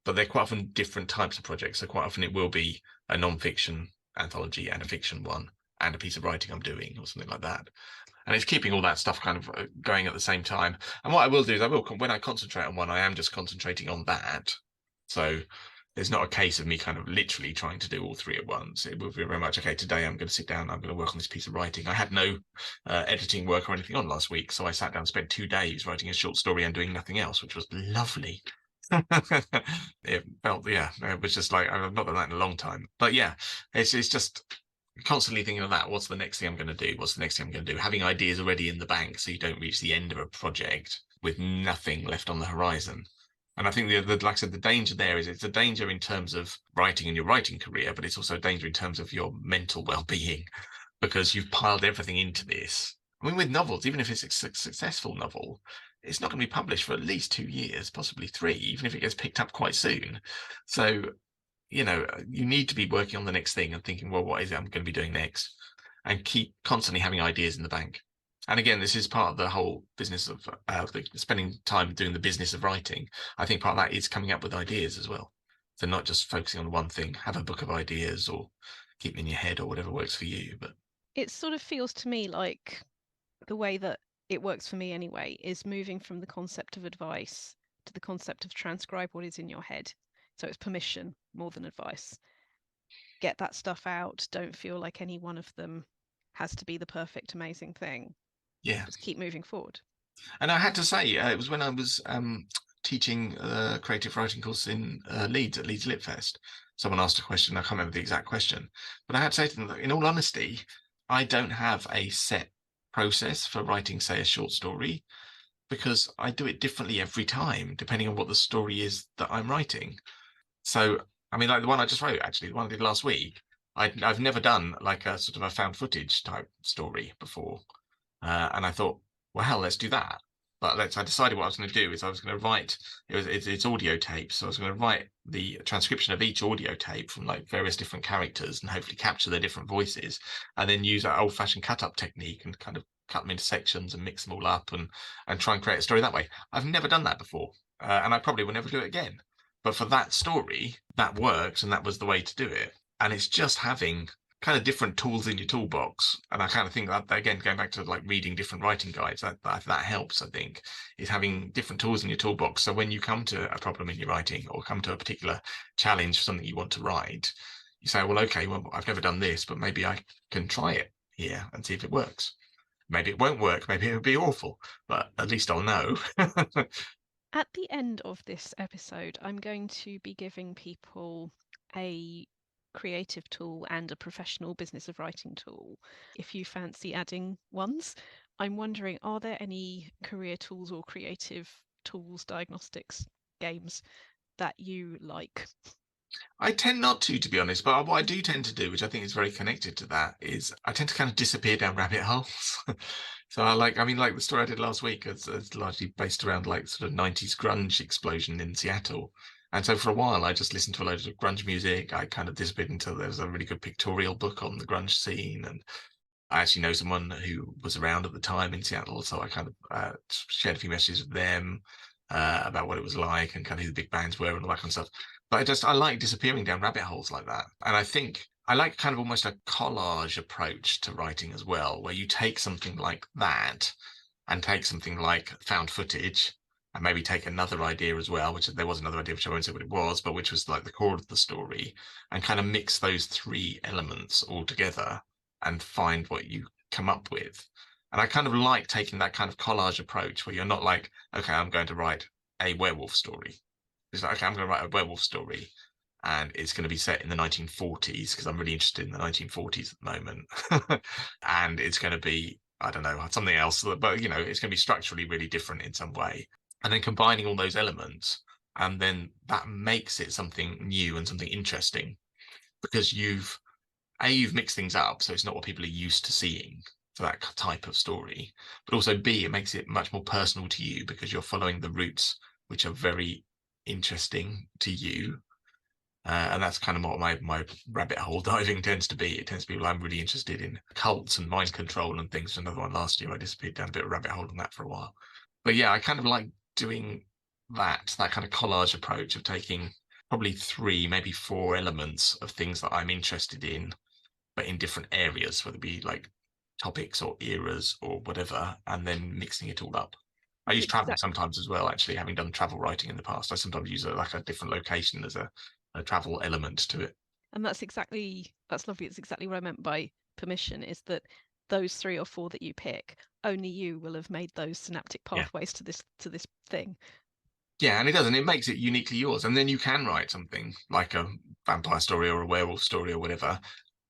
but they're quite often different types of projects. So quite often it will be a non-fiction anthology and a fiction one and a piece of writing I'm doing or something like that. And it's keeping all that stuff kind of going at the same time. And what I will do is when I concentrate on one, I am just concentrating on that. So there's not a case of me kind of literally trying to do all 3 at once. It will be very much, okay, today I'm going to sit down, I'm going to work on this piece of writing. I had no editing work or anything on last week, so I sat down and spent 2 days writing a short story and doing nothing else, which was lovely. It felt, it was just like, I've not done that in a long time. But yeah, it's just constantly thinking of that. What's the next thing I'm going to do? What's the next thing I'm going to do? Having ideas already in the bank so you don't reach the end of a project with nothing left on the horizon. And I think like I said, the danger there is it's a danger in terms of writing in your writing career, but it's also a danger in terms of your mental well-being, because you've piled everything into this. I mean, with novels, even if it's a successful novel, it's not going to be published for at least 2 years, possibly 3, even if it gets picked up quite soon. So, you need to be working on the next thing and thinking, well, what is it I'm going to be doing next? And keep constantly having ideas in the bank. And again, this is part of the whole business of spending time doing the business of writing. I think part of that is coming up with ideas as well. So not just focusing on one thing, have a book of ideas or keep them in your head or whatever works for you. But it sort of feels to me like the way that it works for me anyway is moving from the concept of advice to the concept of transcribe what is in your head. So it's permission more than advice. Get that stuff out. Don't feel like any one of them has to be the perfect, amazing thing. Yeah. Just keep moving forward. And I had to say, it was when I was teaching a creative writing course in Leeds at Leeds Lit Fest. Someone asked a question, I can't remember the exact question, but I had to say to them that, in all honesty, I don't have a set process for writing, say, a short story, because I do it differently every time, depending on what the story is that I'm writing. So, I mean, like the one I just wrote, actually, the one I did last week, I've never done like a sort of a found footage type story before. And I thought, well, hell, let's do that. But I decided what I was going to do is I was going to write, it's audio tapes. So I was going to write the transcription of each audio tape from like various different characters and hopefully capture their different voices, and then use that old fashioned cut up technique and kind of cut them into sections and mix them all up and try and create a story that way. I've never done that before. And I probably will never do it again. But for that story, that worked, and that was the way to do it. And it's just having kind of different tools in your toolbox. And I kind of think that, again, going back to like reading different writing guides, that helps, I think, is having different tools in your toolbox. So when you come to a problem in your writing or come to a particular challenge for something you want to write, you say, well, okay, well, I've never done this, but maybe I can try it here and see if it works. Maybe it won't work. Maybe it'll be awful, but at least I'll know. At the end of this episode, I'm going to be giving people a creative tool and a professional business of writing tool. If you fancy adding ones, I'm wondering, are there any career tools or creative tools, diagnostics, games that you like? I tend not to be honest, but what I do tend to do, which I think is very connected to that, is I tend to kind of disappear down rabbit holes. So like the story I did last week is largely based around like sort of 90s grunge explosion in Seattle. And so for a while, I just listened to a load of grunge music. I kind of disappeared until there was a really good pictorial book on the grunge scene. And I actually know someone who was around at the time in Seattle. So I kind of shared a few messages with them about what it was like and kind of who the big bands were and all that kind of stuff. But I like disappearing down rabbit holes like that. And I think I like kind of almost a collage approach to writing as well, where you take something like that and take something like found footage and maybe take another idea as well, which there was another idea, which I won't say what it was, but which was like the core of the story, and kind of mix those three elements all together and find what you come up with. And I kind of like taking that kind of collage approach where you're not like, okay, I'm going to write a werewolf story. It's like, okay, I'm going to write a werewolf story and it's going to be set in the 1940s because I'm really interested in the 1940s at the moment. And it's going to be, I don't know, something else, but it's going to be structurally really different in some way. And then combining all those elements, and then that makes it something new and something interesting because you've mixed things up, so it's not what people are used to seeing for that type of story. But also B, it makes it much more personal to you because you're following the roots, which are very interesting to you. And that's kind of what my rabbit hole diving tends to be. It tends to be, well, I'm really interested in cults and mind control and things. Another one last year, I disappeared down a bit of a rabbit hole on that for a while. But yeah, I kind of like doing that kind of collage approach of taking probably 3, maybe 4 elements of things that I'm interested in, but in different areas, whether it be like topics or eras or whatever, and then mixing it all up. I use travel sometimes as well, actually, having done travel writing in the past. I sometimes use like a different location as a travel element to it. And that's lovely. It's exactly what I meant by permission, is that those 3 or 4 that you pick, only you will have made those synaptic pathways to this thing. Yeah, and it does, and it makes it uniquely yours. And then you can write something like a vampire story or a werewolf story or whatever,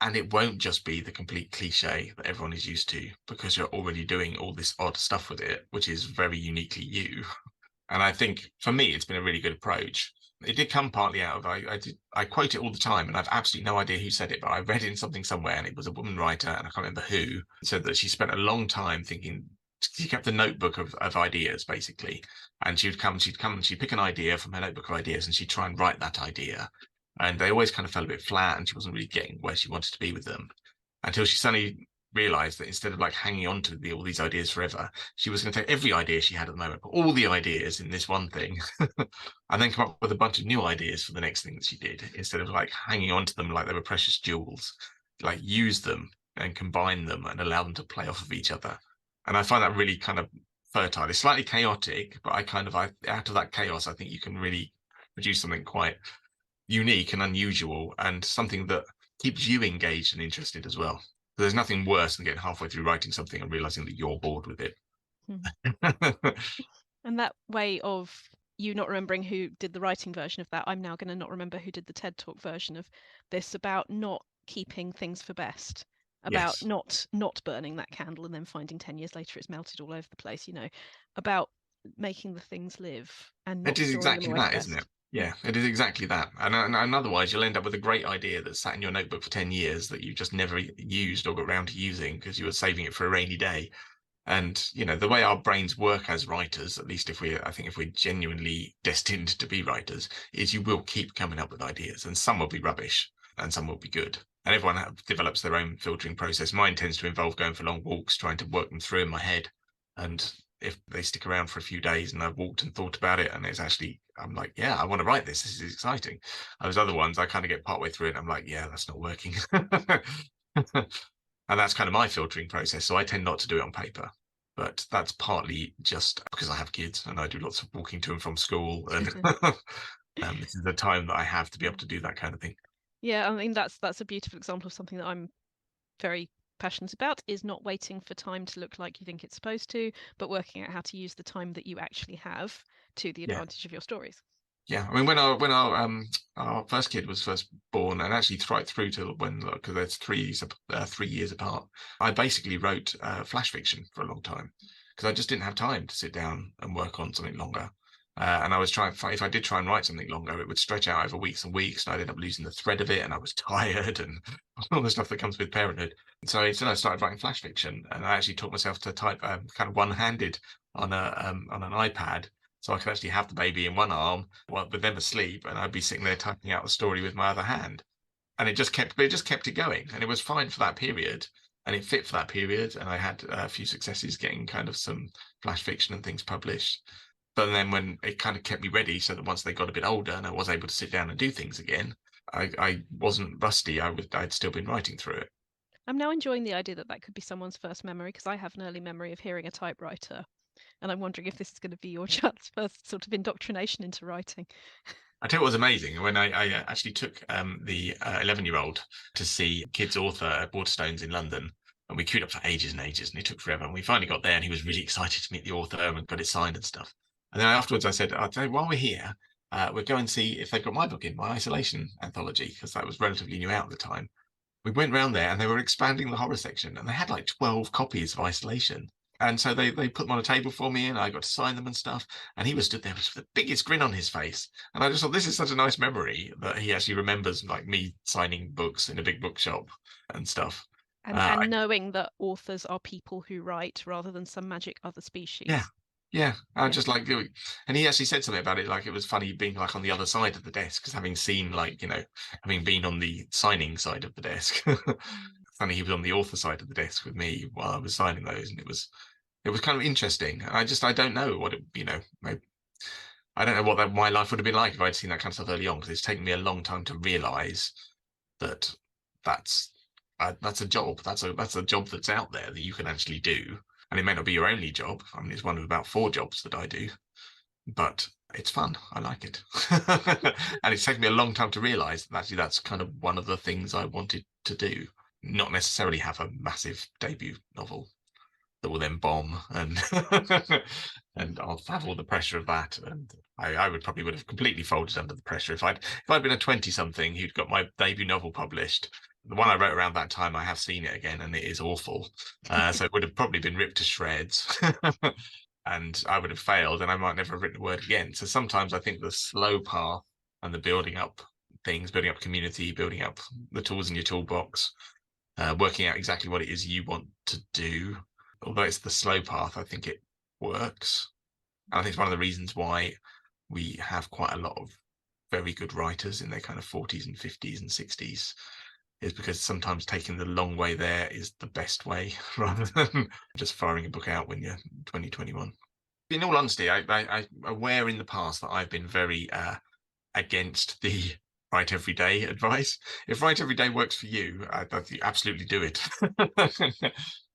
and it won't just be the complete cliche that everyone is used to because you're already doing all this odd stuff with it, which is very uniquely you. And I think for me, it's been a really good approach. It did come partly out of I quote it all the time, and I've absolutely no idea who said it, but I read it in something somewhere, and it was a woman writer, and I can't remember who said that she spent a long time thinking. She kept a notebook of ideas basically, and she'd pick an idea from her notebook of ideas, and she'd try and write that idea, and they always kind of fell a bit flat, and she wasn't really getting where she wanted to be with them, until she suddenly realized that instead of like hanging on to all these ideas forever, she was going to take every idea she had at the moment, put all the ideas in this one thing, and then come up with a bunch of new ideas for the next thing that she did, instead of like hanging on to them like they were precious jewels. Like use them and combine them and allow them to play off of each other. And I find that really kind of fertile. It's slightly chaotic, but out of that chaos, I think you can really produce something quite unique and unusual, and something that keeps you engaged and interested as well. There's nothing worse than getting halfway through writing something and realizing that you're bored with it. And that way of you not remembering who did the writing version of that, I'm now going to not remember who did the TED Talk version of this, about not keeping things for best, about Yes. not burning that candle and then finding 10 years later it's melted all over the place, about making the things live and not It is storing them exactly away for that, isn't it? best. Yeah, it is exactly that. And otherwise, you'll end up with a great idea that's sat in your notebook for 10 years that you just never used or got around to using because you were saving it for a rainy day. And, the way our brains work as writers, at least I think if we're genuinely destined to be writers, is you will keep coming up with ideas, and some will be rubbish and some will be good. And everyone develops their own filtering process. Mine tends to involve going for long walks, trying to work them through in my head. And if they stick around for a few days and I've walked and thought about it, and I'm like, yeah, I want to write this. This is exciting. Those other ones, I kind of get partway through it. And I'm like, yeah, that's not working. And that's kind of my filtering process. So I tend not to do it on paper. But that's partly just because I have kids and I do lots of walking to and from school. And this is the time that I have to be able to do that kind of thing. Yeah, I mean, that's a beautiful example of something that I'm very passionate about, is not waiting for time to look like you think it's supposed to, but working out how to use the time that you actually have to the Yeah. advantage of your stories. Yeah, I mean, our first kid was first born, and actually right through to because there's 3 years apart, I basically wrote flash fiction for a long time because I just didn't have time to sit down and work on something longer. And I was trying, if I did try and write something longer, it would stretch out over weeks and weeks, and I'd end up losing the thread of it, and I was tired, and all the stuff that comes with parenthood. And so instead, I started writing flash fiction, and I actually taught myself to type kind of one-handed on an iPad, So I could actually have the baby in one arm while with them asleep, and I'd be sitting there typing out the story with my other hand. And it just kept it going, and it was fine for that period, and it fit for that period. And I had a few successes getting kind of some flash fiction and things published. But then when it kind of kept me ready, so that once they got a bit older and I was able to sit down and do things again, I wasn't rusty. I'd still been writing through it. I'm now enjoying the idea that that could be someone's first memory, because I have an early memory of hearing a typewriter, and I'm wondering if this is going to be your child's first sort of indoctrination into writing. I tell you what was amazing when I actually took the 11-year-old to see Kids Author at Waterstones in London. And we queued up for ages and ages, and it took forever. And we finally got there, and he was really excited to meet the author and got it signed and stuff. And then afterwards, I said, "I'll tell you, while we're here, we'll go and see if they've got my book in, my isolation anthology, because that was relatively new out at the time." We went round there, and they were expanding the horror section, and they had like 12 copies of Isolation. And so they put them on a table for me, and I got to sign them and stuff. And he was stood there with the biggest grin on his face. And I just thought, this is such a nice memory that he actually remembers like me signing books in a big bookshop and stuff. And knowing that authors are people who write rather than some magic other species. Yeah. I just like, and he actually said something about it, like it was funny being like on the other side of the desk, because having seen like, having been on the signing side of the desk, funny he was on the author side of the desk with me while I was signing those, and it was kind of interesting. And I don't know what it, I don't know what my life would have been like if I'd seen that kind of stuff early on, because it's taken me a long time to realize that that's a job. That's a job that's out there that you can actually do. And it may not be your only job. I mean, it's one of about 4 jobs that I do, but it's fun. I like it. And it's taken me a long time to realize that actually that's kind of one of the things I wanted to do. Not necessarily have a massive debut novel that will then bomb, and and I'll have all the pressure of that. And I would have completely folded under the pressure if I'd been a 20-something who'd got my debut novel published. The one I wrote around that time, I have seen it again, and it is awful. So it would have probably been ripped to shreds, and I would have failed, and I might never have written a word again. So sometimes I think the slow path and the building up things, building up community, building up the tools in your toolbox, working out exactly what it is you want to do. Although it's the slow path, I think it works. And I think it's one of the reasons why we have quite a lot of very good writers in their kind of 40s and 50s and 60s, is because sometimes taking the long way there is the best way, rather than just firing a book out when you're 20, 21. In all honesty, I'm aware in the past that I've been very against the write every day advice. If write every day works for you, I think you absolutely do it.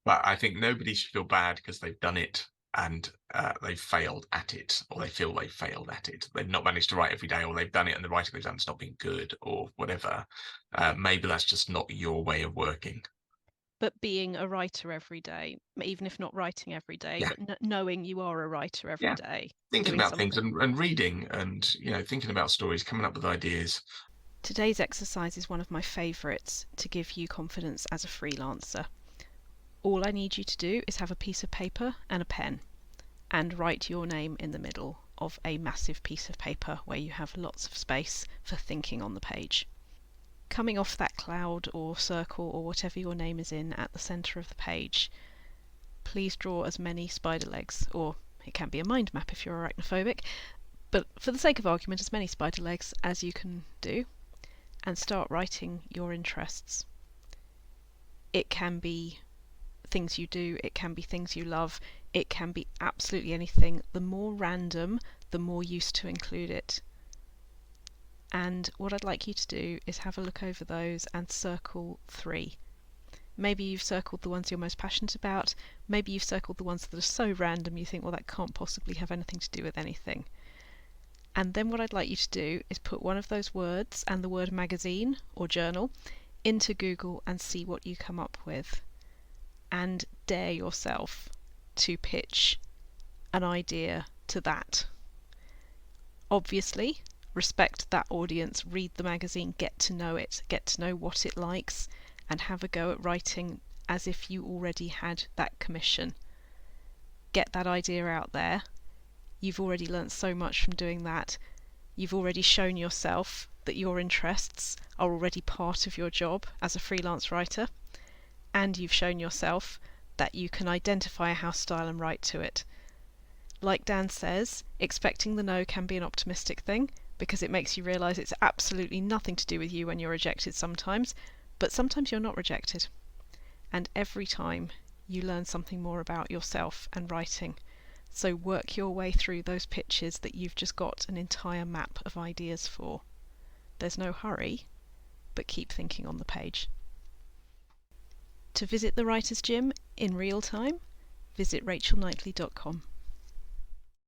But I think nobody should feel bad because they've done it and they've failed at it, or they feel they've failed at it. They've not managed to write every day, or they've done it and the writing they've done's not been good, or whatever. Maybe that's just not your way of working. But being a writer every day, even if not writing every day, but knowing you are a writer every day. Thinking about things and reading and, thinking about stories, coming up with ideas. Today's exercise is one of my favourites to give you confidence as a freelancer. All I need you to do is have a piece of paper and a pen and write your name in the middle of a massive piece of paper where you have lots of space for thinking on the page. Coming off that cloud or circle or whatever your name is in at the centre of the page, please draw as many spider legs, or it can be a mind map if you're arachnophobic, but for the sake of argument, as many spider legs as you can do, and start writing your interests. It can be things you do, it can be things you love, it can be absolutely anything. The more random, the more use to include it. And what I'd like you to do is have a look over those and circle 3. Maybe you've circled the ones you're most passionate about, maybe you've circled the ones that are so random you think, well, that can't possibly have anything to do with anything. And then what I'd like you to do is put one of those words and the word magazine or journal into Google and see what you come up with. And dare yourself to pitch an idea to that. Obviously, respect that audience, read the magazine, get to know it, get to know what it likes, and have a go at writing as if you already had that commission. Get that idea out there. You've already learnt so much from doing that. You've already shown yourself that your interests are already part of your job as a freelance writer. And you've shown yourself that you can identify a house style and write to it. Like Dan says, expecting the no can be an optimistic thing because it makes you realise it's absolutely nothing to do with you when you're rejected sometimes, but sometimes you're not rejected. And every time you learn something more about yourself and writing. So work your way through those pitches that you've just got an entire map of ideas for. There's no hurry, but keep thinking on the page. To visit the Writer's Gym in real time, visit rachelknightley.com.